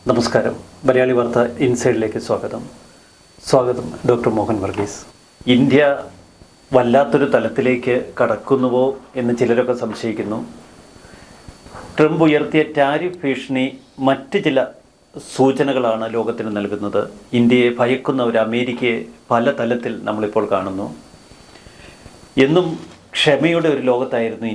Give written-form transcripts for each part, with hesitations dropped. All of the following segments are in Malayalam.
നമസ്കാരം. മലയാളി വാർത്ത ഇൻസൈഡിലേക്ക് സ്വാഗതം ഡോക്ടർ മോഹൻ വർഗീസ്. ഇന്ത്യ വല്ലാത്തൊരു തലത്തിലേക്ക് കടക്കുന്നുവോ എന്ന് ചിലരൊക്കെ സംശയിക്കുന്നു. ട്രംപ് ഉയർത്തിയ ടാരിഫ് ഭീഷണി മറ്റ് ചില സൂചനകളാണ് ലോകത്തിന് നൽകുന്നത്. ഇന്ത്യയെ ഭയക്കുന്ന ഒരു അമേരിക്കയെ പല തലത്തിൽ നമ്മളിപ്പോൾ കാണുന്നു. എന്നും ക്ഷമയുടെ ഒരു ലോകത്തായിരുന്നു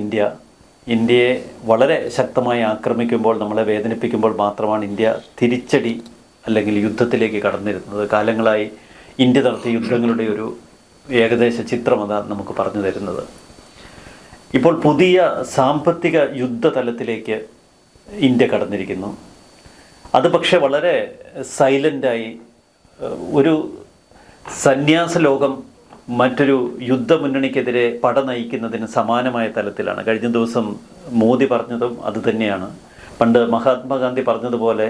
ഇന്ത്യയെ വളരെ ശക്തമായി ആക്രമിക്കുമ്പോൾ, നമ്മളെ വേദനിപ്പിക്കുമ്പോൾ മാത്രമാണ് ഇന്ത്യ തിരിച്ചടി അല്ലെങ്കിൽ യുദ്ധത്തിലേക്ക് കടന്നിരുന്നത്. കാലങ്ങളായി ഇന്ത്യ നടത്തിയ യുദ്ധങ്ങളുടെ ഒരു ഏകദേശ ചിത്രം അതാണ് നമുക്ക് പറഞ്ഞു തരുന്നത്. ഇപ്പോൾ പുതിയ സാമ്പത്തിക യുദ്ധതലത്തിലേക്ക് ഇന്ത്യ കടന്നിരിക്കുന്നു. അത് പക്ഷേ വളരെ സൈലൻ്റായി ഒരു സന്യാസ ലോകം മറ്റൊരു യുദ്ധമുന്നണിക്കെതിരെ പട നയിക്കുന്നതിന് സമാനമായ തലത്തിലാണ്. കഴിഞ്ഞ ദിവസം മോദി പറഞ്ഞതും അതുതന്നെയാണ്. പണ്ട് മഹാത്മാഗാന്ധി പറഞ്ഞതുപോലെ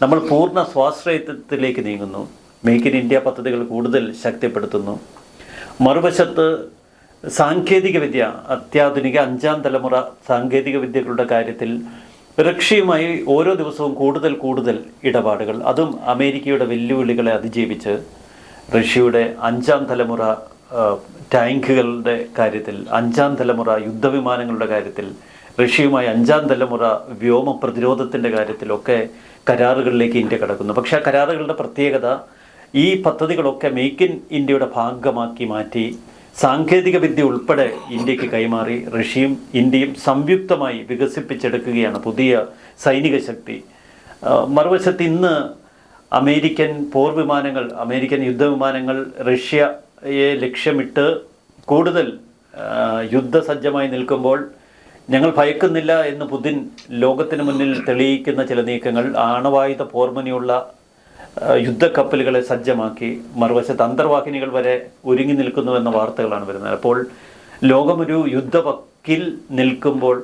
നമ്മൾ പൂർണ്ണ സ്വാശ്രയത്വത്തിലേക്ക് നീങ്ങുന്നു. മേക്ക് ഇൻ ഇന്ത്യ പദ്ധതികൾ കൂടുതൽ ശക്തിപ്പെടുത്തുന്നു. മറുവശത്ത് സാങ്കേതികവിദ്യ, അത്യാധുനിക 5ാം തലമുറ സാങ്കേതികവിദ്യകളുടെ കാര്യത്തിൽ റഷ്യയുമായി ഓരോ ദിവസവും കൂടുതൽ ഇടപാടുകൾ, അതും അമേരിക്കയുടെ വെല്ലുവിളികളെ അതിജീവിച്ച് റഷ്യയുടെ 5ാം തലമുറ ടാങ്കുകളുടെ കാര്യത്തിൽ, 5ാം തലമുറ യുദ്ധവിമാനങ്ങളുടെ കാര്യത്തിൽ, റഷ്യയുമായി 5ാം തലമുറ വ്യോമ പ്രതിരോധത്തിൻ്റെ കാര്യത്തിലൊക്കെ കരാറുകളിലേക്ക് ഇന്ത്യ കടക്കുന്നു. പക്ഷേ ആ കരാറുകളുടെ പ്രത്യേകത, ഈ പദ്ധതികളൊക്കെ മേക്ക് ഇൻ ഇന്ത്യയുടെ ഭാഗമാക്കി മാറ്റി സാങ്കേതിക വിദ്യ ഉൾപ്പെടെ ഇന്ത്യക്ക് കൈമാറി റഷ്യയും ഇന്ത്യയും സംയുക്തമായി വികസിപ്പിച്ചെടുക്കുകയാണ് പുതിയ സൈനിക ശക്തി. മറുവശത്ത് ഇന്ന് അമേരിക്കൻ പോർവിമാനങ്ങൾ, അമേരിക്കൻ യുദ്ധവിമാനങ്ങൾ റഷ്യയെ ലക്ഷ്യമിട്ട് കൂടുതൽ യുദ്ധസജ്ജമായി നിൽക്കുമ്പോൾ ഞങ്ങൾ ഭയക്കുന്നില്ല എന്ന് പുതിൻ ലോകത്തിന് മുന്നിൽ തെളിയിക്കുന്ന ചില നീക്കങ്ങൾ, ആണവായുധ പോർമുനയുള്ള യുദ്ധക്കപ്പലുകളെ സജ്ജമാക്കി, മറുവശത്ത് അന്തർവാഹിനികൾ വരെ ഒരുങ്ങി നിൽക്കുന്നുവെന്ന വാർത്തകളാണ് വരുന്നത്. അപ്പോൾ ലോകമൊരു യുദ്ധവക്കിൽ നിൽക്കുമ്പോൾ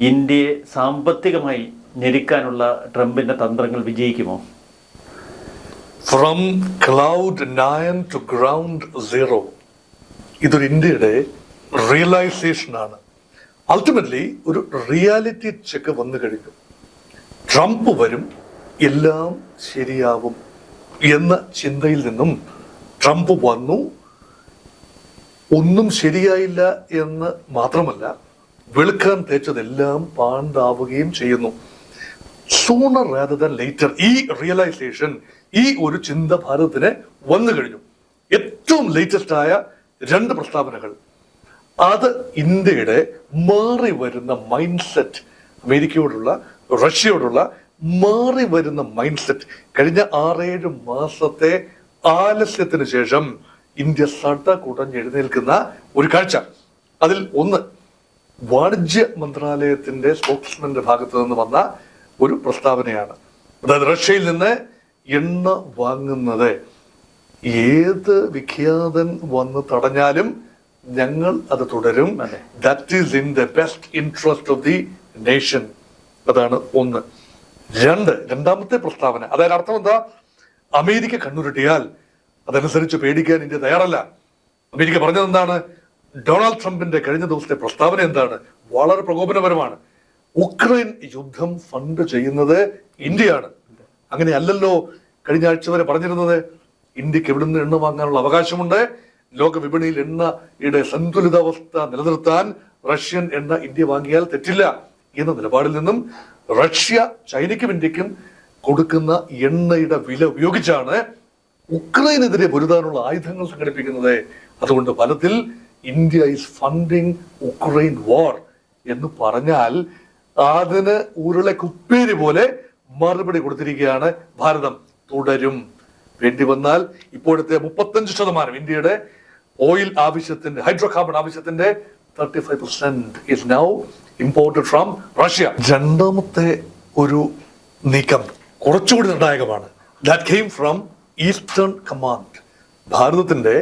ഇന്ത്യയെ സാമ്പത്തികമായി ഞെരുക്കാനുള്ള ട്രംപിൻ്റെ തന്ത്രങ്ങൾ വിജയിക്കുമോ? ഫ്രം ക്ലൗഡ് 9 ടു ഗ്രൗണ്ട് 0, ഇതൊരു ഇന്ത്യയുടെ റിയലൈസേഷനാണ്. അൾട്ടിമേറ്റ്ലി ഒരു റിയാലിറ്റി ചെക്ക് വന്നു കഴിഞ്ഞു. ട്രംപ് വരും, എല്ലാം ശരിയാവും എന്ന ചിന്തയിൽ നിന്നും ട്രംപ് വന്നു. ഒന്നും ശരിയായില്ല എന്ന് മാത്രമല്ല, വെളുക്കാൻ തേച്ചതെല്ലാം പാണ്ടാവുകയും ചെയ്യുന്നു. സൂണർ റാദർ ദാൻ ലേറ്റർ ഈ റിയലൈസേഷൻ, ഈ ഒരു ചിന്ത ഭാരതത്തിന് വന്നു കഴിഞ്ഞു. ഏറ്റവും ലേറ്റസ്റ്റ് ആയ 2 പ്രസ്താവനകൾ, അത് ഇന്ത്യയുടെ മാറി വരുന്ന മൈൻഡ് സെറ്റ്, അമേരിക്കയോടുള്ള, റഷ്യയോടുള്ള മാറി വരുന്ന മൈൻഡ് സെറ്റ്. കഴിഞ്ഞ 6-7 മാസത്തെ ആലസ്യത്തിന് ശേഷം ഇന്ത്യ സട കുടഞ്ഞെഴുന്നേൽക്കുന്ന ഒരു കാഴ്ച. അതിൽ ഒന്ന്, വാണിജ്യ മന്ത്രാലയത്തിന്റെ സ്പോക്സ്മാന്റെ ഭാഗത്ത് നിന്ന് വന്ന ഒരു പ്രസ്താവനയാണ്. അതായത് റഷ്യയിൽ നിന്ന് എണ്ണ വാങ്ങുന്നത് ഏത് വിഖ്യാതൻ വന്ന് തടഞ്ഞാലും ഞങ്ങൾ അത് തുടരും. That is in the best interest of the nation. അതാണ് ഒന്ന്. രണ്ടാമത്തെ പ്രസ്താവന, അതായത് അർത്ഥം എന്താ? അമേരിക്ക കണ്ണുരുട്ടിയാൽ അതനുസരിച്ച് പേടിക്കാൻ ഇന്ത്യ തയ്യാറല്ല. അമേരിക്ക പറഞ്ഞത് എന്താണ്? ഡൊണാൾഡ് ട്രംപിന്റെ കഴിഞ്ഞ ദിവസത്തെ പ്രസ്താവന എന്താണ്? വളരെ പ്രകോപനപരമാണ്. ഉക്രൈൻ യുദ്ധം ഫണ്ട് ചെയ്യുന്നത് ഇന്ത്യയാണ്. അങ്ങനെ അല്ലല്ലോ കഴിഞ്ഞ ആഴ്ച വരെ പറഞ്ഞിരുന്നത്. ഇന്ത്യക്ക് എവിടുന്ന് എണ്ണ വാങ്ങാനുള്ള അവകാശമുണ്ട്. ലോക വിപണിയിൽ എണ്ണയുടെ സന്തുലിതാവസ്ഥ നിലനിർത്താൻ റഷ്യൻ എണ്ണ ഇന്ത്യ വാങ്ങിയാൽ തെറ്റില്ല എന്ന നിലപാടിൽ നിന്നും റഷ്യ ചൈനയ്ക്കും ഇന്ത്യക്കും കൊടുക്കുന്ന എണ്ണയുടെ വില ഉപയോഗിച്ചാണ് ഉക്രൈനെതിരെ പൊരുതാനുള്ള ആയുധങ്ങൾ സംഘടിപ്പിക്കുന്നത്. അതുകൊണ്ട് ഫലത്തിൽ ഇന്ത്യ ഈസ് ഫണ്ടിങ് ഉക്രൈൻ വാർ എന്ന് പറഞ്ഞാൽ അതിന് ഉരുളക്കുപ്പേരി പോലെ മറുപടി കൊടുത്തിരിക്കുകയാണ് ഭാരതം. തുടരും, വേണ്ടി വന്നാൽ ഇപ്പോഴത്തെ 35% ഇന്ത്യയുടെ oil ആവശ്യത്തിന്റെ, hydrocarbon ആവശ്യത്തിന്റെ 35% is now imported from Russia. രണ്ടാമത്തെ ഒരു നീക്കം കുറച്ചുകൂടി നിർണായകമാണ്. That came from Eastern Command. ഭാരതത്തിന്റെ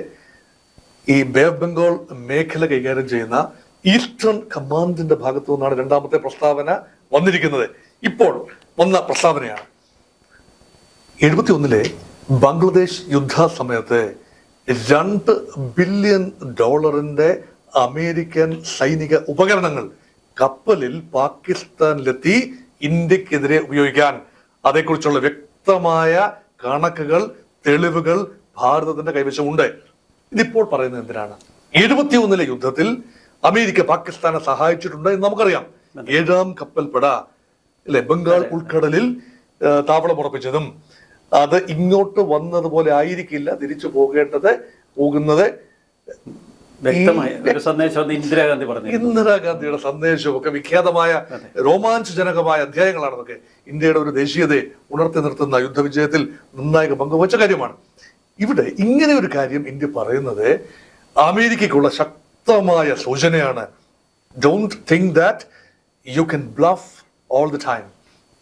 ഈ ബേ ഓഫ് ബംഗാൾ മേഖല കൈകാര്യം ചെയ്യുന്ന ഈസ്റ്റേൺ കമാൻഡിന്റെ ഭാഗത്തു നിന്നാണ് രണ്ടാമത്തെ പ്രസ്താവന വന്നിരിക്കുന്നത്. ഇപ്പോൾ വന്ന പ്രസ്താവനയാണ്. 71 ബംഗ്ലാദേശ് യുദ്ധ സമയത്ത് $2 ബില്യൺ അമേരിക്കൻ സൈനിക ഉപകരണങ്ങൾ കപ്പലിൽ പാകിസ്ഥാനിലെത്തി ഇന്ത്യക്കെതിരെ ഉപയോഗിക്കാൻ അതേക്കുറിച്ചുള്ള ശക്തമായ കണക്കുകൾ, തെളിവുകൾ ഭാരതത്തിന്റെ കൈവശമുണ്ട്. ഇതിപ്പോൾ പറയുന്നത് എന്തിനാണ്? 71 യുദ്ധത്തിൽ അമേരിക്ക പാകിസ്ഥാനെ സഹായിച്ചിട്ടുണ്ട് എന്ന് നമുക്കറിയാം. 7ാം കപ്പൽപ്പട അല്ലെ ബംഗാൾ ഉൾക്കടലിൽ താവളം ഉറപ്പിച്ചതും അത് ഇങ്ങോട്ട് വന്നതുപോലെ ആയിരിക്കില്ല തിരിച്ചു പോകുന്നത്. വ്യക്തമായ സന്ദേശം ഇന്ദിരാഗാന്ധി പറഞ്ഞു. ഇന്ദിരാഗാന്ധിയുടെ സന്ദേശമൊക്കെ വിഖ്യാതമായ രോമാഞ്ചജനകമായ അധ്യായങ്ങളാണെന്നൊക്കെ ഇന്ത്യയുടെ ഒരു ദേശീയതയെ ഉണർത്തി നിർത്തുന്ന യുദ്ധവിജയത്തിൽ നിർണായക പങ്കുവച്ച കാര്യമാണ്. ഇവിടെ ഇങ്ങനെ ഒരു കാര്യം ഇന്ത്യ പറയുന്നത് അമേരിക്കയ്ക്കുള്ള ശക്തമായ സൂചനയാണ്. Don't think that you can bluff all the time.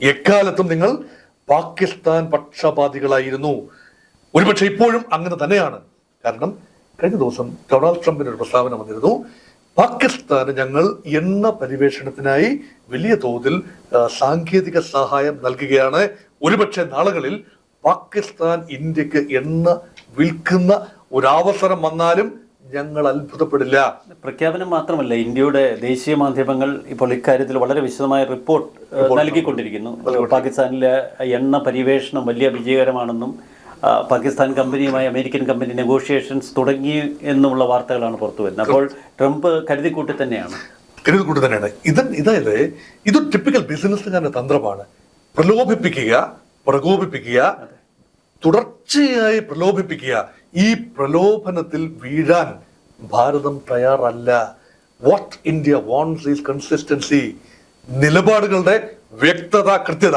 എക്കാലത്തും നിങ്ങൾ പാകിസ്ഥാൻ പക്ഷപാതികളായിരുന്നു. ഒരുപക്ഷെ ഇപ്പോഴും അങ്ങനെ തന്നെയാണ്. കാരണം കഴിഞ്ഞ ദിവസം ഡൊണാൾഡ് ട്രംപിന്റെ ഒരു പ്രസ്താവന വന്നിരുന്നു. പാകിസ്ഥാന് ഞങ്ങൾ എണ്ണ പരിവേഷണത്തിനായി വലിയ തോതിൽ സാങ്കേതിക സഹായം നൽകുകയാണ്. ഒരുപക്ഷെ നാളുകളിൽ പാകിസ്ഥാൻ ഇന്ത്യക്ക് എണ്ണ വിൽക്കുന്ന ഒരവസരം വന്നാലും ഞങ്ങൾ അത്ഭുതപ്പെടില്ല. പ്രഖ്യാപനം മാത്രമല്ല, ഇന്ത്യയുടെ ദേശീയ മാധ്യമങ്ങൾ ഇപ്പോൾ ഇക്കാര്യത്തിൽ വളരെ വിശദമായ റിപ്പോർട്ട് നൽകിക്കൊണ്ടിരിക്കുന്നു. പാകിസ്ഥാനിലെ എണ്ണ പരിവേഷണം വലിയ വിജയകരമാണെന്നും പാകിസ്ഥാൻ കമ്പനിയുമായി അമേരിക്കൻ കമ്പനി നെഗോഷിയേഷൻസ് തുടങ്ങി എന്നുള്ള വാർത്തകളാണ് പുറത്തു വരുന്നത്. അപ്പോൾ ട്രംപ് കരുതിക്കൂട്ടി തന്നെയാണ്. ഇതായത് ഇത് ടിപ്പിക്കൽ ബിസിനസ്സുകാരുടെ തന്ത്രമാണ്. പ്രകോപിപ്പിക്കുക, തുടർച്ചയായി പ്രലോഭിപ്പിക്കുക. ഈ പ്രലോഭനത്തിൽ വീഴാൻ ഭാരതം തയ്യാറല്ല. What India wants is consistency. നിലപാടുകളുടെ വ്യക്തത, കൃത്യത.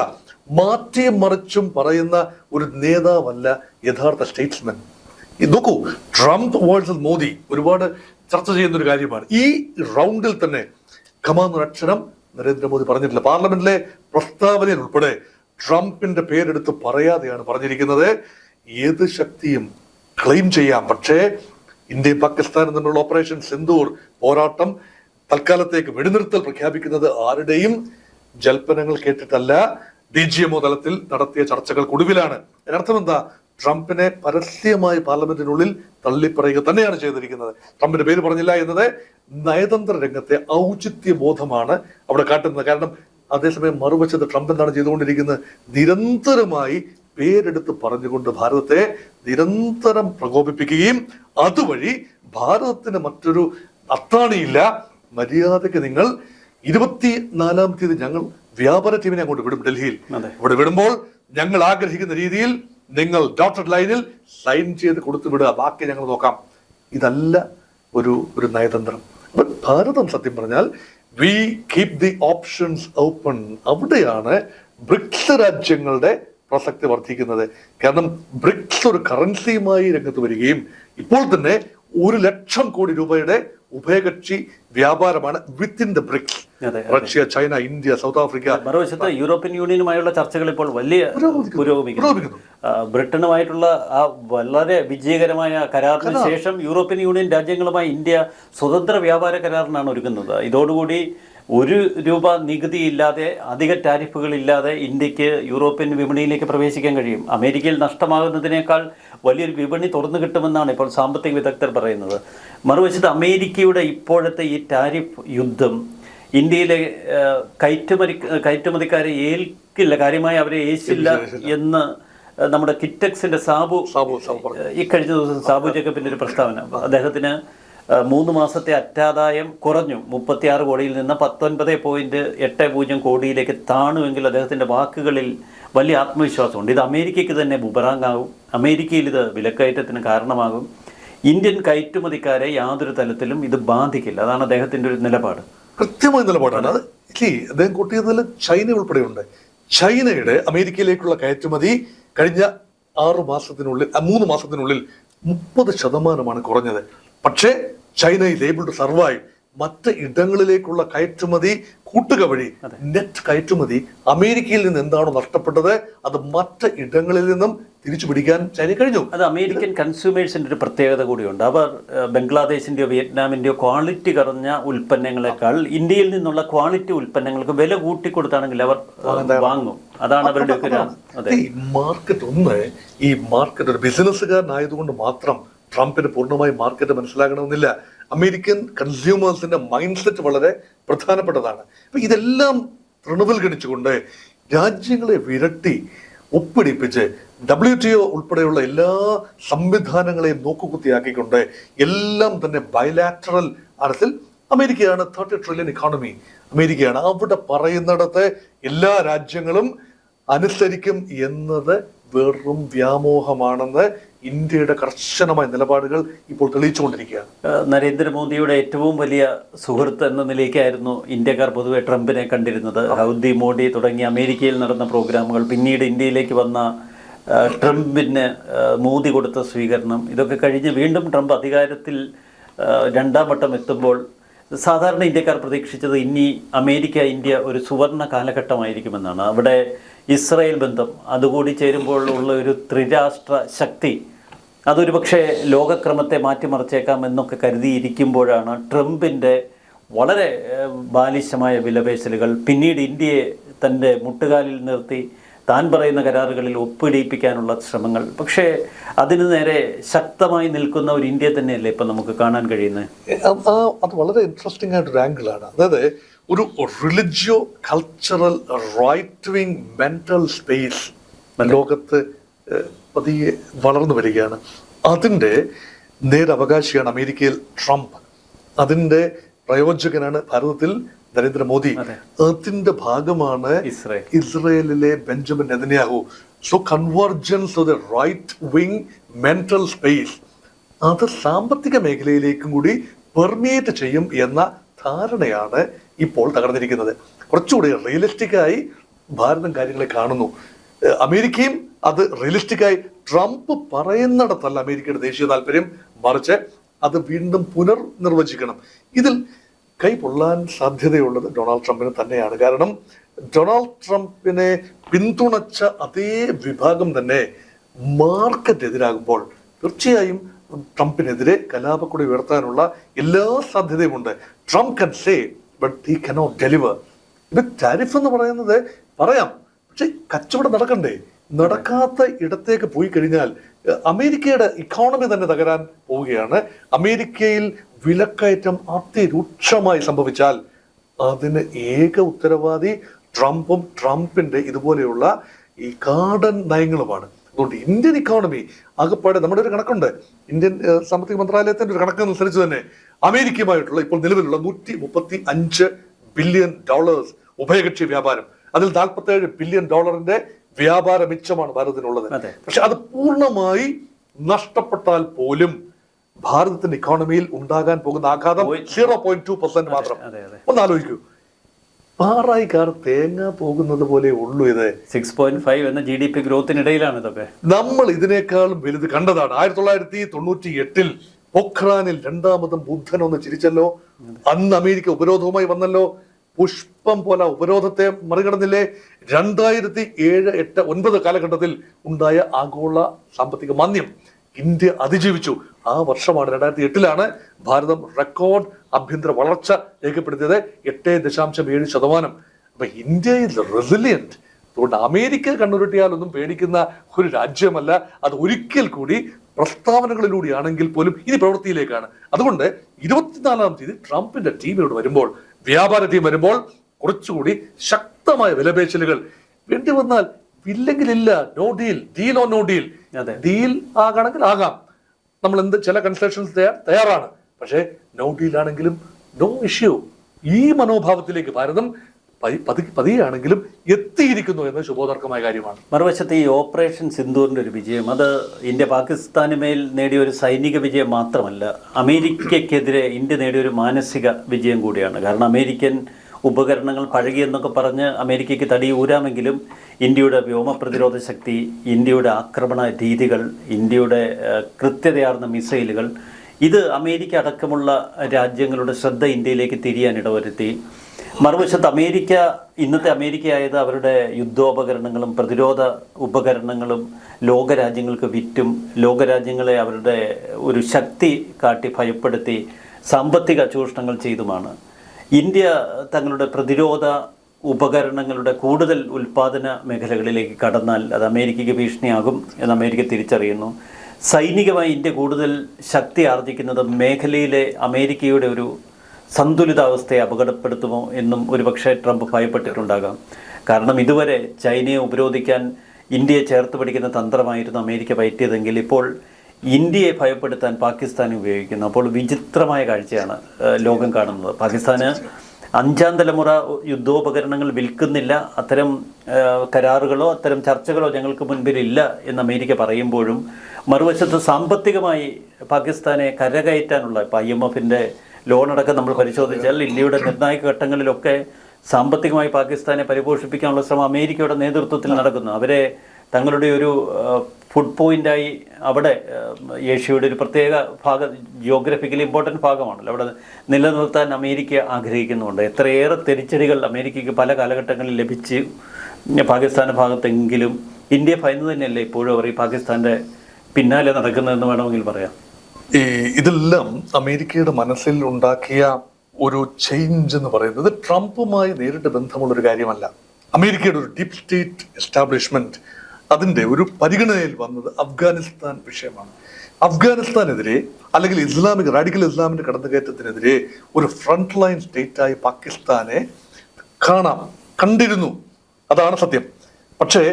മാറ്റിയും മറിച്ചും പറയുന്ന ഒരു നേതാവല്ല യഥാർത്ഥ സ്റ്റേറ്റ്സ്മാൻ. നോക്കൂ, ട്രംപ് വേഴ്സസ് മോദി ഒരുപാട് ചർച്ച ചെയ്യുന്ന ഒരു കാര്യമാണ്. ഈ റൗണ്ടിൽ തന്നെ കമാന്നൊരക്ഷരം നരേന്ദ്രമോദി പറഞ്ഞിട്ടില്ല. പാർലമെന്റിലെ പ്രസ്താവനയിൽ ഉൾപ്പെടെ ട്രംപിന്റെ പേരെടുത്ത് പറയാതെയാണ് പറഞ്ഞിരിക്കുന്നത്. ഏത് ശക്തിയും ക്ലെയിം ചെയ്യാം, പക്ഷേ ഇന്ത്യയും പാകിസ്ഥാനും തമ്മിലുള്ള ഓപ്പറേഷൻ സിന്ദൂർ പോരാട്ടം തൽക്കാലത്തേക്ക് വെടിനിർത്തൽ പ്രഖ്യാപിക്കുന്നത് ആരുടെയും ജൽപ്പനങ്ങൾ കേട്ടിട്ടല്ല, DGMO തലത്തിൽ നടത്തിയ ചർച്ചകൾക്കൊടുവിലാണ്. അതിനർത്ഥം എന്താ? ട്രംപിനെ പരസ്യമായി പാർലമെന്റിനുള്ളിൽ തള്ളിപ്പറയുക തന്നെയാണ് ചെയ്തിരിക്കുന്നത്. ട്രംപിന്റെ പേര് പറഞ്ഞില്ല എന്നത് നയതന്ത്ര രംഗത്തെ ഔചിത്യബോധമാണ് അവിടെ കാട്ടുന്നത്. കാരണം അതേസമയം മറുവശത്ത് ട്രംപ് എന്താണ് ചെയ്തുകൊണ്ടിരിക്കുന്നത്? നിരന്തരമായി പേരെടുത്ത് പറഞ്ഞുകൊണ്ട് ഭാരതത്തെ നിരന്തരം പ്രകോപിപ്പിക്കുകയും അതുവഴി ഭാരതത്തിന് മറ്റൊരു അത്താണിയില്ല. മര്യാദയ്ക്ക് നിങ്ങൾ 24-ാം തീയതി ഞങ്ങൾ വ്യാപാര ടീമിനെ അങ്ങോട്ട് വിടും ഡൽഹിയിൽ. ഇവിടെ വിടുമ്പോൾ ഞങ്ങൾ ആഗ്രഹിക്കുന്ന രീതിയിൽ നിങ്ങൾ ഡോട്ടഡ് ലൈനിൽ സൈൻ ചെയ്ത് കൊടുത്തു വിടുക, ബാക്കി ഞങ്ങൾ നോക്കാം. ഇതല്ല ഒരു നയതന്ത്രം. ഭാരതം സത്യം പറഞ്ഞാൽ we keep the options open. അവിടെയാണ് ബ്രിക്സ് രാജ്യങ്ങളുടെ പ്രസക്തി വർദ്ധിക്കുന്നത്. കാരണം ബ്രിക്സ് ഒരു കറൻസിയുമായി രംഗത്ത് വരികയും ഇപ്പോൾ തന്നെ 1,00,000 കോടി രൂപയുടെ ഉഭയകക്ഷി വ്യാപാരമാണ് within the BRICS. Russia, China, India, South Africa. മറുവശത്ത് യൂറോപ്യൻ യൂണിയനുമായുള്ള ചർച്ചകൾ ഇപ്പോൾ വലിയ പുരോഗമിക്കുന്നു. ബ്രിട്ടനുമായിട്ടുള്ള ആ വളരെ വിജയകരമായ കരാറിന് ശേഷം യൂറോപ്യൻ യൂണിയൻ രാജ്യങ്ങളുമായി ഇന്ത്യ സ്വതന്ത്ര വ്യാപാര കരാറിനാണ് ഒരുങ്ങുന്നത്. ഇതോടുകൂടി 1 രൂപ നികുതിയില്ലാതെ, അധിക ടാരിഫുകളില്ലാതെ ഇന്ത്യക്ക് യൂറോപ്യൻ വിപണിയിലേക്ക് പ്രവേശിക്കാൻ കഴിയും. അമേരിക്കയിൽ നഷ്ടമാകുന്നതിനേക്കാൾ വലിയൊരു വിപണി തുറന്നു കിട്ടുമെന്നാണ് ഇപ്പോൾ സാമ്പത്തിക വിദഗ്ധർ പറയുന്നത്. മറുവശത്ത് അമേരിക്കയുടെ ഇപ്പോഴത്തെ ഈ ടാരിഫ് യുദ്ധം ഇന്ത്യയിലെ കയറ്റുമതിക്കാരെ ഏൽക്കില്ല, കാര്യമായി അവരെ ഏശില്ല എന്ന് നമ്മുടെ കിറ്റക്സിന്റെ സാബു ഇക്കഴിഞ്ഞ ദിവസം സാബു ജേക്കബിന്റെ ഒരു പ്രസ്താവന. അദ്ദേഹത്തിന് 3 മാസത്തെ അറ്റാദായം കുറഞ്ഞു, 36 കോടിയിൽ നിന്ന് 19.80 കോടിയിലേക്ക് താണുവെങ്കിൽ അദ്ദേഹത്തിൻ്റെ വാക്കുകളിൽ വലിയ ആത്മവിശ്വാസമുണ്ട്. ഇത് അമേരിക്കയ്ക്ക് തന്നെ ബുമറാങ്ങാകും. അമേരിക്കയിൽ ഇത് വിലക്കയറ്റത്തിന് കാരണമാകും. ഇന്ത്യൻ കയറ്റുമതിക്കാരെ യാതൊരു തലത്തിലും ഇത് ബാധിക്കില്ല. അതാണ് അദ്ദേഹത്തിൻ്റെ ഒരു നിലപാട്. കൃത്യമായ നിലപാടാണ്. അത് അദ്ദേഹം കൂട്ടിയതിൽ ചൈന ഉൾപ്പെടെയുണ്ട്. ചൈനയുടെ അമേരിക്കയിലേക്കുള്ള കയറ്റുമതി കഴിഞ്ഞ 3 മാസത്തിനുള്ളിൽ 30% കുറഞ്ഞത്. പക്ഷേ China is able to survive. മറ്റ് ഇടങ്ങളിലേക്കുള്ള കയറ്റുമതി കൂട്ടുക വഴി നെറ്റ് കയറ്റുമതി അമേരിക്കയിൽ നിന്ന് എന്താണോ നഷ്ടപ്പെട്ടത് അത് മറ്റ് ഇടങ്ങളിൽ നിന്നും തിരിച്ചു പിടിക്കാൻ ചൈന കഴിഞ്ഞു. അത് അമേരിക്കൻ കൺസ്യൂമേഴ്സിന്റെ ഒരു പ്രത്യേകത കൂടിയുണ്ട്. അവർ ബംഗ്ലാദേശിന്റെയോ വിയറ്റ്നാമിന്റെയോ ക്വാളിറ്റി കുറഞ്ഞ ഉൽപ്പന്നങ്ങളെക്കാൾ ഇന്ത്യയിൽ നിന്നുള്ള ക്വാളിറ്റി ഉൽപ്പന്നങ്ങൾക്ക് വില കൂട്ടിക്കൊടുത്താണെങ്കിൽ അവർ വാങ്ങും. അതാണ് അവരുടെ ഈ മാർക്കറ്റ് ഒരു ബിസിനസ്സുകാരനായതുകൊണ്ട് മാത്രം ട്രംപിന് പൂർണ്ണമായി മാർക്കറ്റ് മനസ്സിലാകണമെന്നില്ല. അമേരിക്കൻ കൺസ്യൂമേഴ്സിന്റെ മൈൻഡ് സെറ്റ് വളരെ പ്രധാനപ്പെട്ടതാണ്. അപ്പൊ ഇതെല്ലാം തൃണവൽഗണിച്ചുകൊണ്ട് രാജ്യങ്ങളെ വിരട്ടി ഒപ്പിടിപ്പിച്ച് WTO ഉൾപ്പെടെയുള്ള എല്ലാ സംവിധാനങ്ങളെയും നോക്കുകുത്തിയാക്കിക്കൊണ്ട് എല്ലാം തന്നെ ബൈലാറ്ററൽ അർത്ഥത്തിൽ അമേരിക്കയാണ് 30 ട്രില്യൺ ഇക്കോണമി, അമേരിക്കയാണ്. അവിടെ പറയുന്നിടത്ത് എല്ലാ രാജ്യങ്ങളും അനുസരിക്കും എന്നത് വെറും വ്യാമോഹമാണെന്ന് ഇന്ത്യയുടെ കർശനമായ നിലപാടുകൾ ഇപ്പോൾ തെളിയിച്ചുകൊണ്ടിരിക്കുകയാണ്. നരേന്ദ്രമോദിയുടെ ഏറ്റവും വലിയ സുഹൃത്ത് എന്ന നിലയ്ക്കായിരുന്നു ഇന്ത്യക്കാർ പൊതുവെ ട്രംപിനെ കണ്ടിരുന്നത്. ഹൗദി മോഡി തുടങ്ങിയ അമേരിക്കയിൽ നടന്ന പ്രോഗ്രാമുകൾ, പിന്നീട് ഇന്ത്യയിലേക്ക് വന്ന ട്രംപിന് മോദി കൊടുത്ത സ്വീകരണം, ഇതൊക്കെ കഴിഞ്ഞ് വീണ്ടും ട്രംപ് അധികാരത്തിൽ രണ്ടാം വട്ടം എത്തുമ്പോൾ സാധാരണ ഇന്ത്യക്കാർ പ്രതീക്ഷിച്ചത് ഇനി അമേരിക്ക ഇന്ത്യ ഒരു സുവർണ കാലഘട്ടമായിരിക്കുമെന്നാണ്. അവിടെ ഇസ്രായേൽ ബന്ധം അതുകൂടി ചേരുമ്പോൾ ഉള്ള ഒരു ത്രിരാഷ്ട്ര ശക്തി അതൊരു പക്ഷേ ലോകക്രമത്തെ മാറ്റിമറിച്ചേക്കാം എന്നൊക്കെ കരുതിയിരിക്കുമ്പോഴാണ് ട്രംപിൻ്റെ വളരെ ബാലിശമായ വിലപേശലുകൾ, പിന്നീട് ഇന്ത്യയെ തൻ്റെ മുട്ടുകാലിൽ നിർത്തി താൻ പറയുന്ന കരാറുകളിൽ ഒപ്പിടിപ്പിക്കാനുള്ള ശ്രമങ്ങൾ. പക്ഷേ അതിന് നേരെ ശക്തമായി നിൽക്കുന്ന ഒരു ഇന്ത്യ തന്നെയല്ലേ ഇപ്പം നമുക്ക് കാണാൻ കഴിയുന്നത്. അത് വളരെ ഇൻട്രസ്റ്റിംഗ് ആയിട്ടൊരു ആംഗിളാണ്. അതായത് ഒരു religio cultural right wing mental space ലോകത്ത് പതിയെ വളർന്നു വരികയാണ്. അതിൻ്റെ നേരവകാശിയാണ് അമേരിക്കയിൽ ട്രംപ്, അതിൻ്റെ പ്രയോജകനാണ് ഭാരതത്തിൽ നരേന്ദ്രമോദി, അതിന്റെ ഭാഗമാണ് ഇസ്രയേലിലെ Benjamin Netanyahu. So convergence of the right wing mental space അത് സാമ്പത്തിക മേഖലയിലേക്കും കൂടി പെർമിയേറ്റ് ചെയ്യും എന്ന ധാരണയാണ് ഇപ്പോൾ തകർന്നിരിക്കുന്നത്. കുറച്ചുകൂടി റിയലിസ്റ്റിക്കായി ഭാരതം കാര്യങ്ങളെ കാണുന്നു. അമേരിക്കയും അത് റിയലിസ്റ്റിക്കായി ട്രംപ് പറയുന്നിടത്തല്ല അമേരിക്കയുടെ ദേശീയ താല്പര്യം, മറിച്ച് അത് വീണ്ടും പുനർനിർവചിക്കണം. ഇതിൽ കൈ പൊള്ളാൻ സാധ്യതയുള്ളത് ഡൊണാൾഡ് ട്രംപിന് തന്നെയാണ്. കാരണം ഡൊണാൾഡ് ട്രംപിനെ പിന്തുണച്ച അതേ വിഭാഗം തന്നെ മാർക്കറ്റ് എതിരാകുമ്പോൾ തീർച്ചയായും ട്രംപിനെതിരെ കലാപക്കൊടി ഉയർത്താനുള്ള എല്ലാ സാധ്യതയുമുണ്ട്. Trump can say but he cannot deliver. ഇത് ടാരിഫ് എന്ന് പറയുന്നത് പറയാം, പക്ഷെ കച്ചവടം നടക്കണ്ടേ? നടക്കാത്ത ഇടത്തേക്ക് പോയി കഴിഞ്ഞാൽ അമേരിക്കയുടെ ഇക്കോണമി തന്നെ തകരാൻ പോവുകയാണ്. അമേരിക്കയിൽ വിലക്കയറ്റം അതിരൂക്ഷമായി സംഭവിച്ചാൽ അതിന് ഏക ഉത്തരവാദി ട്രംപും ട്രംപിന്റെ ഇതുപോലെയുള്ള ഈ കാടൻ നയങ്ങളുമാണ്. അതുകൊണ്ട് ഇന്ത്യൻ ഇക്കോണമി ആകെപ്പാടെ നമ്മുടെ ഒരു കണക്കുണ്ട്, ഇന്ത്യൻ സാമ്പത്തിക മന്ത്രാലയത്തിന്റെ ഒരു കണക്കനുസരിച്ച് തന്നെ അമേരിക്കയുമായിട്ടുള്ള ഇപ്പോൾ നിലവിലുള്ള $135 ബില്യൺ ഉഭയകക്ഷി വ്യാപാരം, അതിൽ $47 ബില്യൺ വ്യാപാര മിച്ചമാണ് ഭാരതത്തിനുള്ളത്. പക്ഷെ അത് പൂർണ്ണമായി നഷ്ടപ്പെട്ടാൽ പോലും ഭാരതത്തിന്റെ ഇക്കോണമിയിൽ ഉണ്ടാകാൻ പോകുന്ന ആഘാതം 0.2% മാത്രം. ഒന്ന് ആലോചിക്കൂ, പാറായിക്കാർ തേങ്ങ പോകുന്നത് പോലെ ഉള്ളൂ. ഇത് 6.5 എന്ന GDP ഗ്രോത്തിനിടയിലാണ് ഇതൊക്കെ. നമ്മൾ ഇതിനേക്കാളും വലുത് കണ്ടതാണ്. 1998 പൊഖ്രാനിൽ രണ്ടാമതും ബുദ്ധൻ ഒന്ന് ചിരിച്ചല്ലോ. അന്ന് അമേരിക്ക ഉപരോധവുമായി വന്നല്ലോ. പുഷ്പം പോലെ ഉപരോധത്തെ മറികടന്നില്ലേ? 2007, 8, 9 കാലഘട്ടത്തിൽ ഉണ്ടായ ആഗോള സാമ്പത്തിക മാന്ദ്യം ഇന്ത്യ അതിജീവിച്ചു. ആ വർഷമാണ് 2008 ഭാരതം റെക്കോർഡ് ആഭ്യന്തര വളർച്ച രേഖപ്പെടുത്തിയത് 8.7%. അപ്പൊ ഇന്ത്യ ഈസ് റെസിലിയന്റ്. അതുകൊണ്ട് അമേരിക്ക കണ്ണുരുട്ടിയാലൊന്നും പേടിക്കുന്ന ഒരു രാജ്യമല്ല. അത് ഒരിക്കൽ കൂടി പ്രസ്താവനകളിലൂടെയാണെങ്കിൽ പോലും ഇനി പ്രവൃത്തിയിലേക്കാണ്. അതുകൊണ്ട് 24-ാം തീയതി ട്രംപിന്റെ ടീം ഇവിടെ വരുമ്പോൾ, വ്യാപാര ടീം വരുമ്പോൾ കുറച്ചുകൂടി ശക്തമായ വിലപേശലുകൾ വേണ്ടി വന്നാൽ ഇല്ലെങ്കിലില്ല. No deal, deal or no deal. Deal ആകണമെങ്കിൽ ആകാം, നമ്മൾ ചില കൺസെഷൻസ് തയ്യാറാണ്. പക്ഷേ നോ ഡീൽ ആണെങ്കിലും നോ ഇഷ്യൂ. ഈ മനോഭാവത്തിലേക്ക് ഭാരതം പതിയാണെങ്കിലും എത്തിയിരിക്കുന്നു എന്ന ശുഭോദർക്കമായ കാര്യമാണ്. മറുവശത്ത് ഈ ഓപ്പറേഷൻ സിന്ദൂറിൻ്റെ ഒരു വിജയം, അത് ഇന്ത്യ പാകിസ്ഥാന് മേൽ നേടിയ ഒരു സൈനിക വിജയം മാത്രമല്ല, അമേരിക്കയ്ക്കെതിരെ ഇന്ത്യ നേടിയ ഒരു മാനസിക വിജയം കൂടിയാണ്. കാരണം അമേരിക്കൻ ഉപകരണങ്ങൾ പഴകിയെന്നൊക്കെ പറഞ്ഞ് അമേരിക്കയ്ക്ക് തടി ഊരാമെങ്കിലും ഇന്ത്യയുടെ വ്യോമ പ്രതിരോധ ശക്തി, ഇന്ത്യയുടെ ആക്രമണ രീതികൾ, ഇന്ത്യയുടെ കൃത്യതയാർന്ന മിസൈലുകൾ, ഇത് അമേരിക്ക അടക്കമുള്ള രാജ്യങ്ങളുടെ ശ്രദ്ധ ഇന്ത്യയിലേക്ക് തിരിയാൻ ഇടവരുത്തി. മറുവശത്ത് ഇന്നത്തെ അമേരിക്കയായത് അവരുടെ യുദ്ധോപകരണങ്ങളും പ്രതിരോധ ഉപകരണങ്ങളും ലോകരാജ്യങ്ങൾക്ക് വിറ്റും ലോകരാജ്യങ്ങളെ അവരുടെ ഒരു ശക്തി കാട്ടി ഭയപ്പെടുത്തി സാമ്പത്തിക ചൂഷണങ്ങൾ ചെയ്തുമാണ്. ഇന്ത്യ തങ്ങളുടെ പ്രതിരോധ ഉപകരണങ്ങളുടെ കൂടുതൽ ഉൽപ്പാദന മേഖലകളിലേക്ക് കടന്നാൽ അത് അമേരിക്കയ്ക്ക് ഭീഷണിയാകും എന്ന് അമേരിക്ക തിരിച്ചറിയുന്നു. സൈനികമായി ഇന്ത്യ കൂടുതൽ ശക്തി ആർജിക്കുന്നത് മേഖലയിലെ അമേരിക്കയുടെ ഒരു സന്തുലിതാവസ്ഥയെ അപകടപ്പെടുത്തുമോ എന്നും ഒരുപക്ഷെ ട്രംപ് ഭയപ്പെട്ടിട്ടുണ്ടാകാം. കാരണം ഇതുവരെ ചൈനയെ ഉപരോധിക്കാൻ ഇന്ത്യയെ ചേർത്ത് പിടിക്കുന്ന തന്ത്രമായിരുന്നു അമേരിക്ക പയറ്റിയതെങ്കിൽ ഇപ്പോൾ ഇന്ത്യയെ ഭയപ്പെടുത്താൻ പാകിസ്ഥാൻ ഉപയോഗിക്കുന്നു. അപ്പോൾ വിചിത്രമായ കാഴ്ചയാണ് ലോകം കാണുന്നത്. പാകിസ്ഥാന് 5ാം തലമുറ യുദ്ധോപകരണങ്ങൾ വിൽക്കുന്നില്ല, അത്തരം കരാറുകളോ അത്തരം ചർച്ചകളോ ഞങ്ങൾക്ക് മുൻപിലില്ല എന്ന് അമേരിക്ക പറയുമ്പോഴും മറുവശത്ത് സാമ്പത്തികമായി പാകിസ്ഥാനെ കരകയറ്റാനുള്ള ഇപ്പോൾ IMFൻ്റെ ലോണടക്കം നമ്മൾ പരിശോധിച്ചാൽ ഇന്ത്യയുടെ നിർണായക ഘട്ടങ്ങളിലൊക്കെ സാമ്പത്തികമായി പാകിസ്ഥാനെ പരിപോഷിപ്പിക്കാനുള്ള ശ്രമം അമേരിക്കയുടെ നേതൃത്വത്തിൽ നടക്കുന്നു. അവരെ തങ്ങളുടെ ഒരു ഫുഡ് പോയിൻ്റായി അവിടെ ഏഷ്യയുടെ ഒരു പ്രത്യേക ജിയോഗ്രഫിക്കലി ഇമ്പോർട്ടൻ്റ് ഭാഗമാണല്ലോ, അവിടെ നിലനിർത്താൻ അമേരിക്ക ആഗ്രഹിക്കുന്നുണ്ട്. എത്രയേറെ തിരിച്ചടികൾ അമേരിക്കയ്ക്ക് പല കാലഘട്ടങ്ങളിൽ ലഭിച്ച് പാകിസ്ഥാൻ്റെ ഭാഗത്തെങ്കിലും ഇന്ത്യ ഭയന്ന് തന്നെയല്ലേ ഇപ്പോഴും അവർ ഈ പാകിസ്ഥാൻ്റെ പിന്നാലെ നടക്കുന്നതെന്ന് വേണമെങ്കിൽ പറയാം. ഇതെല്ലാം അമേരിക്കയുടെ മനസ്സിൽ ഉണ്ടാക്കിയ ഒരു ചേഞ്ച് എന്ന് പറയുന്നത് ട്രംപുമായി നേരിട്ട് ബന്ധമുള്ളൊരു കാര്യമല്ല. അമേരിക്കയുടെ ഒരു ഡീപ് സ്റ്റേറ്റ് എസ്റ്റാബ്ലിഷ്മെന്റ് അതിൻ്റെ ഒരു പരിഗണനയിൽ വന്നത് അഫ്ഗാനിസ്ഥാൻ വിഷയമാണ്. അഫ്ഗാനിസ്ഥാനെതിരെ അല്ലെങ്കിൽ റാഡിക്കൽ ഇസ്ലാമിന്റെ കടന്നുകയറ്റത്തിനെതിരെ ഒരു ഫ്രണ്ട് ലൈൻ സ്റ്റേറ്റായി പാകിസ്ഥാനെ കണ്ടിരുന്നു. അതാണ് സത്യം. പക്ഷേ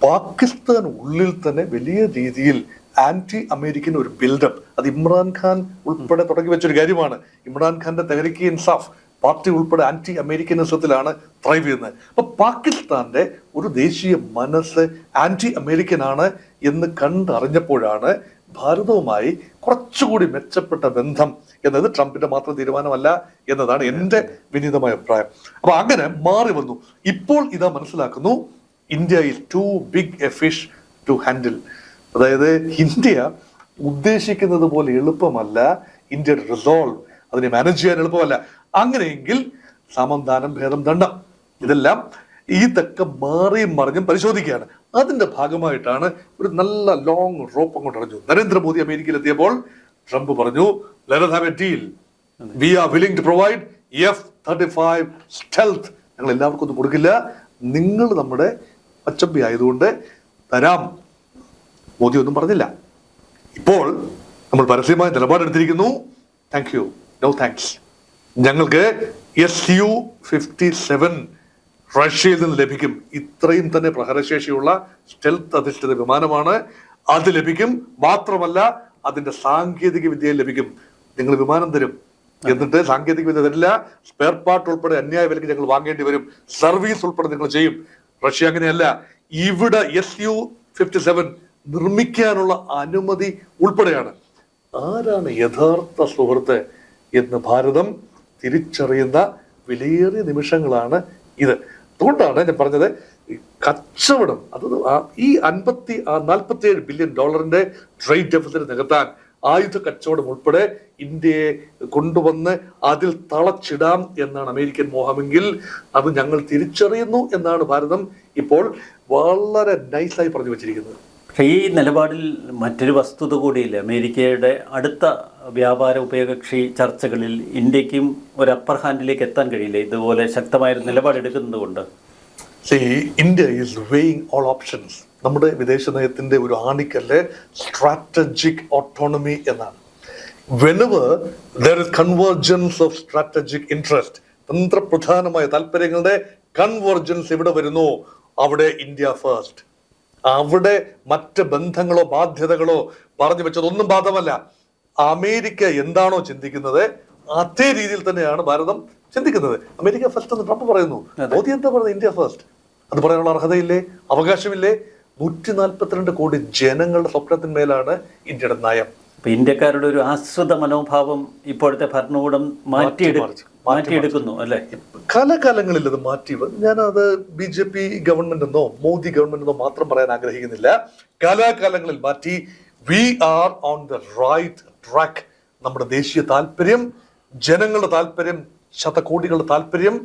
പാകിസ്ഥാൻ ഉള്ളിൽ തന്നെ വലിയ രീതിയിൽ ആന്റി അമേരിക്കൻ ഒരു ബിൽഡപ്പ്, അത് ഇമ്രാൻഖാൻ ഉൾപ്പെടെ തുടങ്ങി വെച്ചൊരു കാര്യമാണ്. ഇമ്രാൻഖാന്റെ തെഹ്രീക്ക് ഇൻസാഫ് പാർട്ടി ഉൾപ്പെടെ ആന്റി അമേരിക്കനിസത്തിലാണ് ത്രൈവ് ചെയ്യുന്നത്. അപ്പൊ പാകിസ്ഥാന്റെ ഒരു ദേശീയ മനസ്സ് ആന്റി അമേരിക്കൻ ആണ് എന്ന് കണ്ടറിഞ്ഞപ്പോഴാണ് ഭാരതവുമായി കുറച്ചുകൂടി മെച്ചപ്പെട്ട ബന്ധം എന്നത് ട്രംപിന്റെ മാത്രം തീരുമാനമല്ല എന്നതാണ് എൻ്റെ വിനീതമായ അഭിപ്രായം. അപ്പൊ അങ്ങനെ മാറി വന്നു. ഇപ്പോൾ ഇതാ മനസ്സിലാക്കുന്നു, India is too big a fish to handle. അതായത് ഇന്ത്യ ഉദ്ദേശിക്കുന്നത് പോലെ എളുപ്പമല്ല ഇന്ത്യയുടെ റിസോൾവ്, അതിനെ മാനേജ് ചെയ്യാൻ എളുപ്പമല്ല. അങ്ങനെയെങ്കിൽ സമം ദാനം ഭേദം ദണ്ഡം, ഇതെല്ലാം ഇതൊക്കെ മാറിയും മറിഞ്ഞും പരിശോധിക്കുകയാണ്. അതിന്റെ ഭാഗമായിട്ടാണ് ഒരു നല്ല ലോങ് റോപ്പ് അങ്ങോട്ട് അറിഞ്ഞു. നരേന്ദ്രമോദി അമേരിക്കയിൽ എത്തിയപ്പോൾ ട്രംപ് പറഞ്ഞു, let us have a deal. We are willing to provide F-35 stealth. ഞങ്ങൾ എല്ലാവർക്കും ഒന്നും കൊടുക്കില്ല, നിങ്ങൾ നമ്മുടെ പച്ചമ്പി ആയതുകൊണ്ട് തരാം. മോദി ഒന്നും പറഞ്ഞില്ല. ഇപ്പോൾ നമ്മൾ പരസ്യമായ നിലപാടെടുത്തിരിക്കുന്നു. Thank you, no thanks. ഞങ്ങൾക്ക് Su-57 റഷ്യയിൽ നിന്ന് ലഭിക്കും. ഇത്രയും തന്നെ പ്രഹരശേഷിയുള്ള സ്റ്റെൽത്ത് അധിഷ്ഠിത വിമാനമാണ്. അത് ലഭിക്കും. മാത്രമല്ല അതിന്റെ സാങ്കേതിക വിദ്യ ലഭിക്കും. നിങ്ങൾ വിമാനം തരും, എന്നിട്ട് സാങ്കേതിക വിദ്യ തരില്ല, സ്പെയർ പാർട്ട് ഉൾപ്പെടെ അന്യായ വിലയ്ക്ക് ഞങ്ങൾ വാങ്ങേണ്ടി വരും, സർവീസ് ഉൾപ്പെടെ നിങ്ങൾ ചെയ്യും. റഷ്യ അങ്ങനെയല്ല. ഇവിടെ Su-57 നിർമ്മിക്കാനുള്ള അനുമതി ഉൾപ്പെടെയാണ്. ആരാണ് യഥാർത്ഥ സുഹൃത്ത് എന്ന് ഭാരതം തിരിച്ചറിയുന്ന വിലയേറിയ നിമിഷങ്ങളാണ് ഇത്. അതുകൊണ്ടാണ് ഞാൻ പറഞ്ഞത്, കച്ചവടം അത് ഈ 47 ബില്യൺ ഡോളറിന്റെ ട്രേഡ് ഡെഫിസിറ്റ് നികത്താൻ ആയുധ കച്ചവടം ഉൾപ്പെടെ ഇന്ത്യയെ കൊണ്ടുവന്ന് അതിൽ തളച്ചിടാം എന്നാണ് അമേരിക്കൻ മോഹമെങ്കിൽ അത് ഞങ്ങൾ തിരിച്ചറിയുന്നു എന്നാണ് ഭാരതം ഇപ്പോൾ വളരെ നൈസായി പറഞ്ഞു വെച്ചിരിക്കുന്നത്. പക്ഷേ ഈ നിലപാടിൽ മറ്റൊരു വസ്തുത കൂടിയില്ല. അമേരിക്കയുടെ അടുത്ത വ്യാപാര ഉഭയകക്ഷി ചർച്ചകളിൽ ഇന്ത്യക്കും ഒരു അപ്പർ ഹാൻഡിലേക്ക് എത്താൻ കഴിയില്ല ഇതുപോലെ ശക്തമായൊരു നിലപാടെടുക്കുന്നത് കൊണ്ട്. India is weighing all options. നമ്മുടെ വിദേശ നയത്തിന്റെ ഒരു ആണിക്കല്ല് സ്ട്രാറ്റജിക് ഓട്ടോണമി എന്നാണ്. whenever there is convergence of strategic interest, തന്ത്രപ്രധാനമായ താല്പര്യങ്ങളുടെ കൺവെർജൻസ് എവിടെ വരുന്നു, അവിടെ ഇന്ത്യ ഫസ്റ്റ്. അവിടെ മറ്റ് ബന്ധങ്ങളോ ബാധ്യതകളോ പറഞ്ഞു വെച്ചതൊന്നും ബാധകമല്ല. അമേരിക്ക എന്താണോ ചിന്തിക്കുന്നത് അതേ രീതിയിൽ തന്നെയാണ് ഭാരതം ചിന്തിക്കുന്നത്. അമേരിക്ക ഫസ്റ്റ് എന്ന് ട്രംപ് പറയുന്നു, മോദി എന്താ പറയുന്നത്? India first. അത് പറയാനുള്ള അർഹതയില്ലേ, അവകാശമില്ലേ? 142 കോടി ജനങ്ങളുടെ സ്വപ്നത്തിന്മേലാണ് ഇന്ത്യയുടെ നയം. ഇന്ത്യക്കാരുടെ ഒരു ആശ്രിത മനോഭാവം ഇപ്പോഴത്തെ ഭരണകൂടം മാറ്റിയെടുക്കുന്നു അല്ലെ? കാലകാലങ്ങളിൽ അത് മാറ്റി. ഞാനത് BJP ഗവൺമെന്റ് എന്നോ മോദി ഗവൺമെന്റ് എന്നോ മാത്രം പറയാൻ ആഗ്രഹിക്കുന്നില്ല. കാലാകാലങ്ങളിൽ മാറ്റി. We are on the right track. നമ്മുടെ ദേശീയ താല്പര്യം, ജനങ്ങളുടെ താല്പര്യം, ശതകോടികളുടെ താല്പര്യം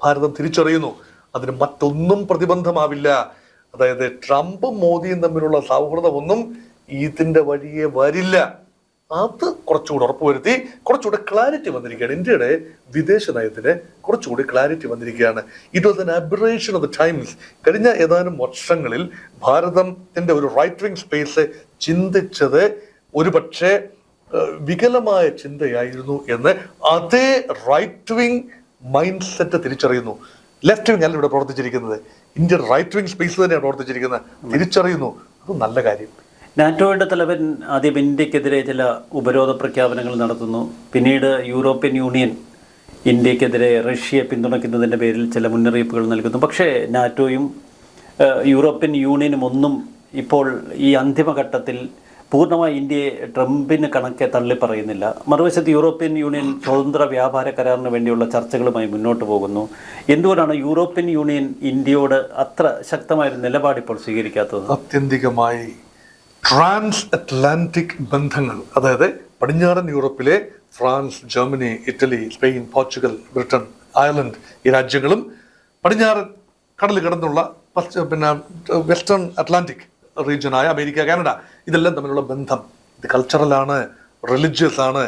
ഭാരതം തിരിച്ചറിയുന്നു. അതിന് മറ്റൊന്നും പ്രതിബന്ധമാവില്ല. അതായത് ട്രംപും മോദിയും തമ്മിലുള്ള സൗഹൃദമൊന്നും ഇതിന്റെ വഴിയെ വരില്ല. അത് കുറച്ചുകൂടി ഉറപ്പുവരുത്തി, കുറച്ചുകൂടെ ക്ലാരിറ്റി വന്നിരിക്കുകയാണ്. ഇന്ത്യയുടെ വിദേശ നയത്തിന് കുറച്ചുകൂടി ക്ലാരിറ്റി വന്നിരിക്കുകയാണ്. It was an aberration of the times. കഴിഞ്ഞ ഏതാനും വർഷങ്ങളിൽ ഭാരതത്തിന്റെ ഒരു റൈറ്റ് വിങ് സ്പേസ് ചിന്തിച്ചത് ഒരുപക്ഷെ വികലമായ ചിന്തയായിരുന്നു എന്ന് അതേ റൈറ്റ് വിങ് മൈൻഡ് സെറ്റ് തിരിച്ചറിയുന്നു. ലെഫ്റ്റ് വിങ് അല്ല ഇവിടെ പ്രവർത്തിച്ചിരിക്കുന്നത്, ഇന്ത്യൻ റൈറ്റ് വിങ് സ്പേസ് തന്നെയാണ് പ്രവർത്തിച്ചിരിക്കുന്നത്. തിരിച്ചറിയുന്നു, അത് നല്ല കാര്യം. നാറ്റോയുടെ തലവൻ ആദ്യം ഇന്ത്യക്കെതിരെ ചില ഉപരോധ പ്രഖ്യാപനങ്ങൾ നടത്തുന്നു. പിന്നീട് യൂറോപ്യൻ യൂണിയൻ ഇന്ത്യക്കെതിരെ റഷ്യയെ പിന്തുണയ്ക്കുന്നതിൻ്റെ പേരിൽ ചില മുന്നറിയിപ്പുകൾ നൽകുന്നു. പക്ഷേ നാറ്റോയും യൂറോപ്യൻ യൂണിയനും ഒന്നും ഇപ്പോൾ ഈ അന്തിമഘട്ടത്തിൽ പൂർണ്ണമായി ഇന്ത്യയെ ട്രംപിന് കണക്കെ തള്ളിപ്പറയുന്നില്ല. മറുവശത്ത് യൂറോപ്യൻ യൂണിയൻ സ്വതന്ത്ര വ്യാപാര കരാറിന് വേണ്ടിയുള്ള ചർച്ചകളുമായി മുന്നോട്ട് പോകുന്നു. എന്തുകൊണ്ടാണ് യൂറോപ്യൻ യൂണിയൻ ഇന്ത്യയോട് അത്ര ശക്തമായൊരു നിലപാട് ഇപ്പോൾ സ്വീകരിക്കാത്തത്? ആത്യന്തികമായി ട്രാൻസ് അറ്റ്ലാന്റിക് ബന്ധങ്ങൾ, അതായത് പടിഞ്ഞാറൻ യൂറോപ്പിലെ France, Germany, Italy, Spain, Portugal, Britain, Ireland ഈ രാജ്യങ്ങളും പടിഞ്ഞാറൻ കടൽ കടന്നുള്ള വെസ്റ്റേൺ അറ്റ്ലാന്റിക് റീജിയനായ അമേരിക്ക, കാനഡ, ഇതെല്ലാം തമ്മിലുള്ള ബന്ധം ഇത് കൾച്ചറലാണ്, റിലിജിയസ് ആണ്,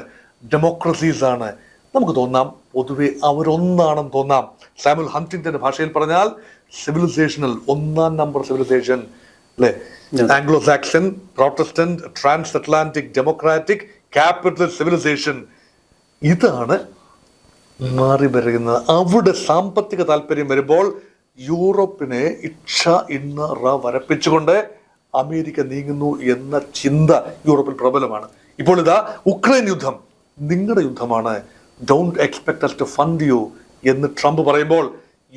ഡെമോക്രസീസ് ആണ്. നമുക്ക് തോന്നാം പൊതുവെ അവരൊന്നാണെന്ന് തോന്നാം. സാമുവൽ ഹണ്ടിങ്ടന്റെ ഭാഷയിൽ പറഞ്ഞാൽ സിവിലൈസേഷനിൽ 1ാം നമ്പർ സിവിലൈസേഷൻ അല്ലെ, Anglo Saxon, Protestant, transatlantic, democratic, capitalist civilisation, ഇതാണ് മാറി വരുന്നത്. അവിടെ സാമ്പത്തിക താല്പര്യം വരുമ്പോൾ യൂറോപ്പിനെ ഇച്ഛ ഇന്ന വരപ്പിച്ചുകൊണ്ട് അമേരിക്ക നീങ്ങുന്നു എന്ന ചിന്ത യൂറോപ്പിൽ പ്രബലമാണ്. ഇപ്പോൾ ഇതാ ഉക്രൈൻ യുദ്ധം നിങ്ങളുടെ യുദ്ധമാണ്, don't expect us to fund you എന്ന് ട്രംപ് പറയുമ്പോൾ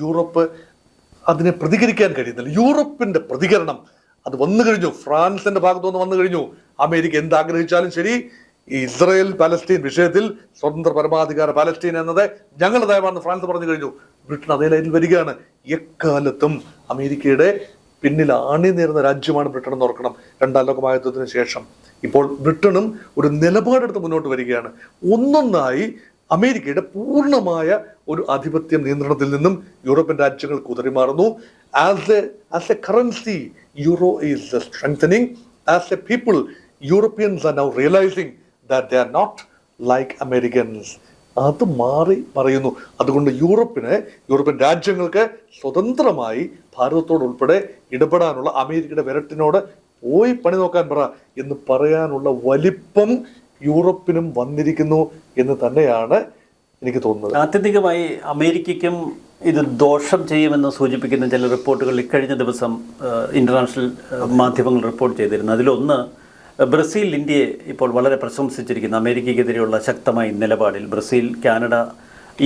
യൂറോപ്പ് അതിനെ പ്രതികരിക്കാൻ കഴിയുന്നില്ല. യൂറോപ്പിന്റെ പ്രതികരണം അത് വന്നു കഴിഞ്ഞു, ഫ്രാൻസിന്റെ ഭാഗത്തുനിന്ന് വന്നു കഴിഞ്ഞു. അമേരിക്ക എന്താഗ്രഹിച്ചാലും ശരി, ഇസ്രായേൽ പാലസ്തീൻ വിഷയത്തിൽ സ്വതന്ത്ര പരമാധികാര പാലസ്തീൻ എന്നത് ഞങ്ങളുടെ നയമാണെന്ന് ഫ്രാൻസ് പറഞ്ഞു കഴിഞ്ഞു. ബ്രിട്ടൻ അതേ ലൈനിൽ വരികയാണ്. എക്കാലത്തും അമേരിക്കയുടെ പിന്നിൽ അണിനിരുന്ന രാജ്യമാണ് ബ്രിട്ടൻ എന്ന് ഓർക്കണം. 2ാം ലോക മഹായുദ്ധത്തിന് ശേഷം ഇപ്പോൾ ബ്രിട്ടനും ഒരു നിലപാടെടുത്ത് മുന്നോട്ട് വരികയാണ്. ഒന്നൊന്നായി അമേരിക്കയുടെ പൂർണ്ണമായ ഒരു ആധിപത്യം നിയന്ത്രണത്തിൽ നിന്നും യൂറോപ്യൻ രാജ്യങ്ങൾ കുതറിമാറുന്നു. As a currency euro is strengthening. As a people Europeans are now realising that they are not like Americans. അത് മാറി പറയുന്നു. അതുകൊണ്ട് യൂറോപ്യൻ രാജ്യങ്ങൾക്ക് സ്വതന്ത്രമായി ഭാരതത്തോടുൾപ്പെടെ ഇടപെടാനുള്ള അമേരിക്കയുടെ വിരട്ടിനോട് പോയി പണി നോക്കാൻ പറ എന്ന് പറയാനുള്ള വലിപ്പം യൂറോപ്പിനും വന്നിരിക്കുന്നു എന്ന് തന്നെയാണ് എനിക്ക് തോന്നുന്നത്. ആത്യന്തികമായി അമേരിക്കയ്ക്കും ഇത് ദോഷം ചെയ്യുമെന്ന് സൂചിപ്പിക്കുന്ന ചില റിപ്പോർട്ടുകൾ ഇക്കഴിഞ്ഞ ദിവസം ഇന്റർനാഷണൽ മാധ്യമങ്ങൾ റിപ്പോർട്ട് ചെയ്തിരുന്നു. അതിലൊന്ന്, ബ്രസീൽ ഇന്ത്യയെ ഇപ്പോൾ വളരെ പ്രശംസിച്ചിരിക്കുന്നു അമേരിക്കയ്ക്കെതിരെയുള്ള ശക്തമായ നിലപാടിൽ. ബ്രസീൽ, കാനഡ,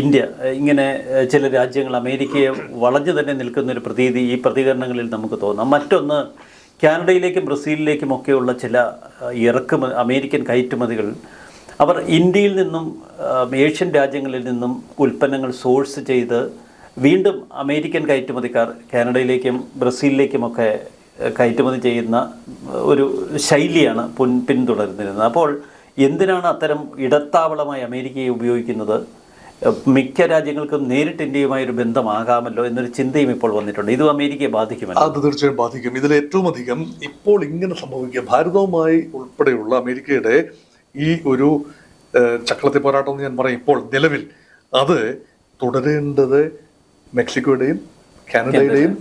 ഇന്ത്യ ഇങ്ങനെ ചില രാജ്യങ്ങൾ അമേരിക്കയെ വളഞ്ഞു തന്നെ നിൽക്കുന്നൊരു പ്രതീതി ഈ പ്രതികരണങ്ങളിൽ നമുക്ക് തോന്നാം. മറ്റൊന്ന്, കാനഡയിലേക്കും ബ്രസീലിലേക്കും ഒക്കെയുള്ള ചില അമേരിക്കൻ കയറ്റുമതികൾ അവർ ഇന്ത്യയിൽ നിന്നും ഏഷ്യൻ രാജ്യങ്ങളിൽ നിന്നും ഉൽപ്പന്നങ്ങൾ സോഴ്സ് ചെയ്ത് വീണ്ടും അമേരിക്കൻ കയറ്റുമതിക്കാർ കാനഡയിലേക്കും ബ്രസീലിലേക്കുമൊക്കെ കയറ്റുമതി ചെയ്യുന്ന ഒരു ശൈലിയാണ് പിന്തുടരുന്നിരുന്നത്. അപ്പോൾ എന്തിനാണ് അത്തരം ഇടത്താവളമായി അമേരിക്കയെ ഉപയോഗിക്കുന്നത്? മിക്ക രാജ്യങ്ങൾക്കും നേരിട്ട് ഇന്ത്യയുമായൊരു ബന്ധമാകാമല്ലോ എന്നൊരു ചിന്തയും ഇപ്പോൾ വന്നിട്ടുണ്ട്. ഇതും അമേരിക്കയെ ബാധിക്കുമല്ലോ? അത് തീർച്ചയായും ബാധിക്കും. ഇതിൽ ഏറ്റവും അധികം ഇപ്പോൾ ഇങ്ങനെ സംഭവിക്കുക, ഭാരതവുമായി ഉൾപ്പെടെയുള്ള അമേരിക്കയുടെ ഈ ഒരു ചക്രത്തി പോരാട്ടം എന്ന് ഞാൻ പറയും ഇപ്പോൾ നിലവിൽ അത് തുടരേണ്ടത് മെക്സിക്കോയുടെയും കാനഡയുടെയും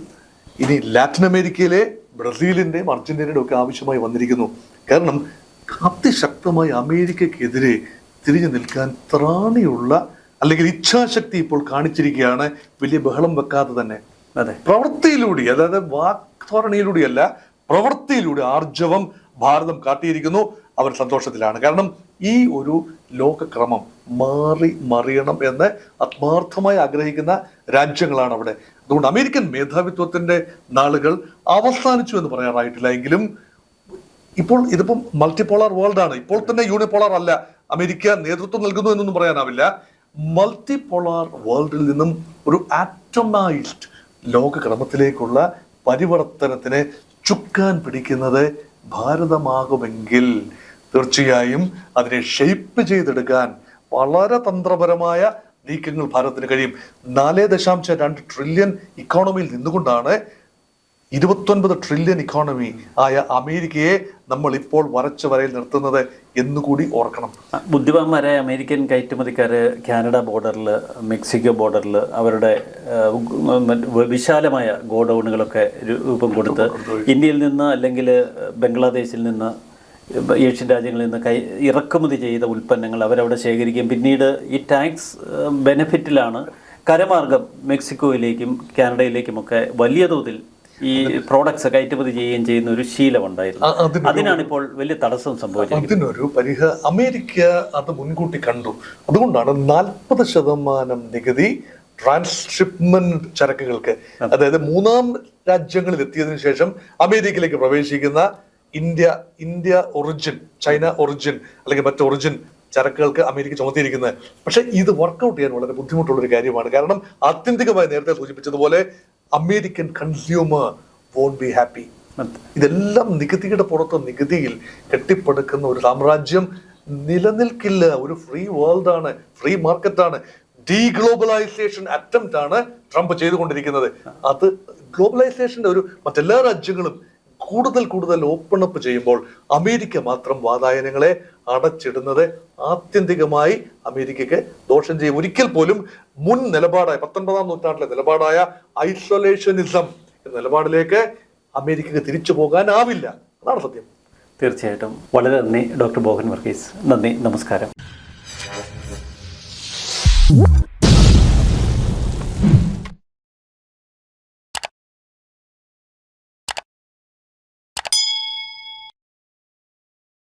ഇനി ലാറ്റിൻ അമേരിക്കയിലെ ബ്രസീലിന്റെയും അർജന്റീനയുടെയും ഒക്കെ ആവശ്യമായി വന്നിരിക്കുന്നു. കാരണം അതിശക്തമായി അമേരിക്കക്കെതിരെ തിരിഞ്ഞു നിൽക്കാൻ ത്രാണിയുള്ള അല്ലെങ്കിൽ ഇച്ഛാശക്തി ഇപ്പോൾ കാണിച്ചിരിക്കുകയാണ്. വലിയ ബഹളം വെക്കാതെ തന്നെ പ്രവൃത്തിയിലൂടെ, അതായത് വാക്ധോരണിയിലൂടെയല്ല, പ്രവൃത്തിയിലൂടെ ആർജവം ഭാരതം കാട്ടിയിരിക്കുന്നു. അവർ സന്തോഷത്തിലാണ്. കാരണം ഈ ഒരു ലോകക്രമം മറിയണം എന്ന് ആത്മാർത്ഥമായി ആഗ്രഹിക്കുന്ന രാജ്യങ്ങളാണ് അവിടെ. അതുകൊണ്ട് അമേരിക്കൻ മേധാവിത്വത്തിന്റെ നാളുകൾ അവസാനിച്ചു എന്ന് പറയാറായിട്ടില്ല. എങ്കിലും ഇപ്പോൾ ഇതിപ്പം മൾട്ടിപോളാർ വേൾഡ് ആണ്. ഇപ്പോൾ തന്നെ യൂണിപോളാർ അല്ല. അമേരിക്ക നേതൃത്വം നൽകുന്നു എന്നൊന്നും പറയാനാവില്ല. മൾട്ടിപോളാർ വേൾഡിൽ നിന്നും ഒരു ആറ്റമൈസ്ഡ് ലോകക്രമത്തിലേക്കുള്ള പരിവർത്തനത്തിന് ചുക്കാൻ പിടിക്കുന്നത് ഭാരതമാകുമെങ്കിൽ തീർച്ചയായും അതിനെ ഷെയ്പ്പ് ചെയ്തെടുക്കാൻ വളരെ തന്ത്രപരമായ നീക്കങ്ങൾ ഭാരതത്തിന് കഴിയും. 4.2 ട്രില്യൺ ഇക്കോണമിയിൽ നിന്നുകൊണ്ടാണ് 29 ട്രില്യൺ ഇക്കോണമി ആയ അമേരിക്കയെ നമ്മൾ ഇപ്പോൾ വരച്ച വരയിൽ നിർത്തുന്നത് എന്നുകൂടി ഓർക്കണം. ബുദ്ധിമാന്മാരായ അമേരിക്കൻ കയറ്റുമതിക്കാർ കാനഡ ബോർഡറിൽ, മെക്സിക്കോ ബോർഡറിൽ അവരുടെ വിശാലമായ ഗോഡൌണുകളൊക്കെ രൂപം കൊടുത്ത് ഇന്ത്യയിൽ നിന്ന് അല്ലെങ്കിൽ ബംഗ്ലാദേശിൽ നിന്ന് ഏഷ്യൻ രാജ്യങ്ങളിൽ നിന്ന് ഇറക്കുമതി ചെയ്ത ഉൽപ്പന്നങ്ങൾ അവരവിടെ ശേഖരിക്കും. പിന്നീട് ഈ ടാക്സ് ബെനിഫിറ്റിലാണ് കരമാർഗം മെക്സിക്കോയിലേക്കും കാനഡയിലേക്കുമൊക്കെ വലിയ തോതിൽ ഈ പ്രോഡക്ട്സ് കയറ്റുമതി ചെയ്യുകയും ചെയ്യുന്ന ഒരു ശീലമുണ്ടായിരുന്നു. അതിനാണ് ഇപ്പോൾ വലിയ തടസ്സം സംഭവിച്ചത്. അതിനൊരു അമേരിക്ക അത് മുൻകൂട്ടി കണ്ടു. അതുകൊണ്ടാണ് 40% നികുതി ട്രാൻസ്ഷിപ്മെന്റ് ചരക്കുകൾക്ക്, അതായത് മൂന്നാം രാജ്യങ്ങളിൽ എത്തിയതിനു ശേഷം അമേരിക്കയിലേക്ക് പ്രവേശിക്കുന്ന ഇന്ത്യ ഒറിജിൻ, ചൈന ഒറിജിൻ അല്ലെങ്കിൽ മറ്റ് ഒറിജിൻ ചരക്കുകൾക്ക് അമേരിക്ക ചുമത്തിയിരിക്കുന്നത്. പക്ഷെ ഇത് വർക്കൗട്ട് ചെയ്യാൻ വളരെ ബുദ്ധിമുട്ടുള്ള ഒരു കാര്യമാണ്. കാരണം ആത്യന്തികമായി നേരത്തെ സൂചിപ്പിച്ചതുപോലെ American consumer won't be happy. ഇതെല്ലാം നികുതിയുടെ പുറത്ത് നികുതിയിൽ കെട്ടിപ്പടുക്കുന്ന ഒരു സാമ്രാജ്യം നിലനിൽക്കില്ല. ഒരു ഫ്രീ വേൾഡ് ആണ്, ഫ്രീ മാർക്കറ്റ് ആണ്. ഡീഗ്ലോബലൈസേഷൻ അറ്റംപ്റ്റ് ആണ് ട്രംപ് ചെയ്തുകൊണ്ടിരിക്കുന്നത്. അത് ഗ്ലോബലൈസേഷന്റെ മറ്റെല്ലാ രാജ്യങ്ങളും കൂടുതൽ ഓപ്പൺ അപ്പ് ചെയ്യുമ്പോൾ അമേരിക്ക മാത്രം വാതായനങ്ങളെ അടച്ചിടുന്നത് ആത്യന്തികമായി അമേരിക്കയ്ക്ക് ദോഷം ചെയ്യും. ഒരിക്കൽ പോലും മുൻ നിലപാടായ 19-ാം നൂറ്റാണ്ടിലെ നിലപാടായ ഐസൊലേഷനിസം എന്ന നിലപാടിലേക്ക് അമേരിക്കക്ക് തിരിച്ചു പോകാനാവില്ല. അതാണ് സത്യം. തീർച്ചയായിട്ടും. വളരെ നന്ദി ഡോക്ടർ ബോഹൻ വർഗീസ്. നന്ദി, നമസ്കാരം.